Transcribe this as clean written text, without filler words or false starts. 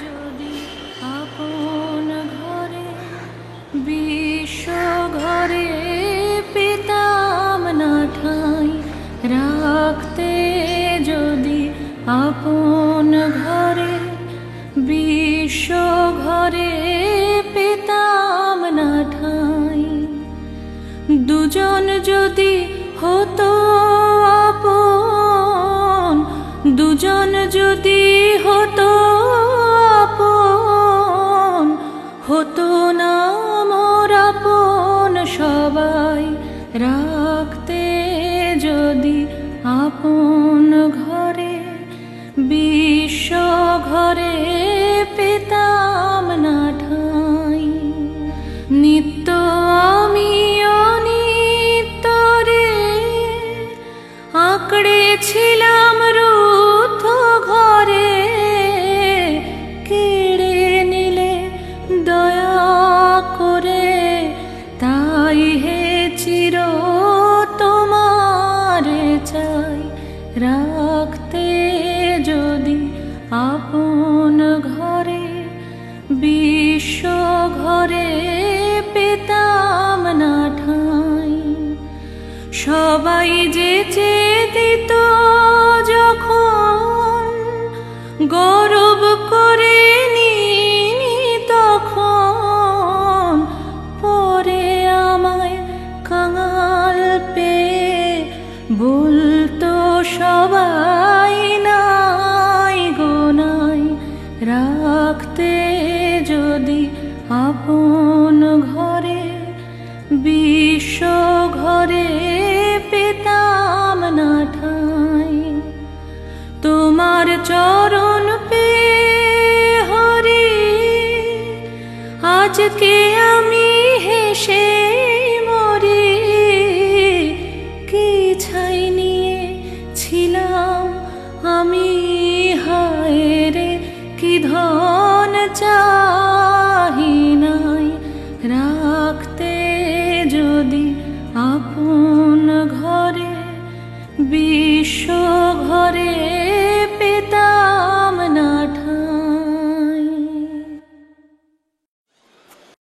যদি আপন ঘরে বিশ্ব ঘরে পেতাম না ঠাঁই, রাখতে যদি আপন ঘরে বিশ্ব ঘরে পেতাম না ঠাঁই। দুজন যদি হতো আপন, দুজন যদি হতো আপন, হতো না মোর আপন সবাই, রাখতে যদি আপন ঘরে বিশ্ব ঘরে পেতাম না ঠাঁই। নিত্য আমি অনিত্যরে আঁকড়েছিলাম রুদ্ধ ঘরে, কেড়ে নিলে দয়া করে তাই হে চির তোমারে চাই, রাখতে যদি আপন ঘরে বিশ্ব ঘরে পেতাম না ঠাঁই। সবাই যে চেয়ে দিত যখন, গৌরব করে নিনি তখন, পরে আমায় কাঙাল পেয়ে বলতো সবাই নাই গো নাই, রাখতে যদি আপন ঘরে বিশ্ব ঘরে পেতাম না ঠাঁই। তোমার চরণ পেয়ে হরি আজকে আমি হেসে মরি, কি ছাই নিয়ে ছিলাম আমি, হায় রে কি ধন চাহি নাই, রাখতে যদি আপন ঘরে বিশ্ব ঘরে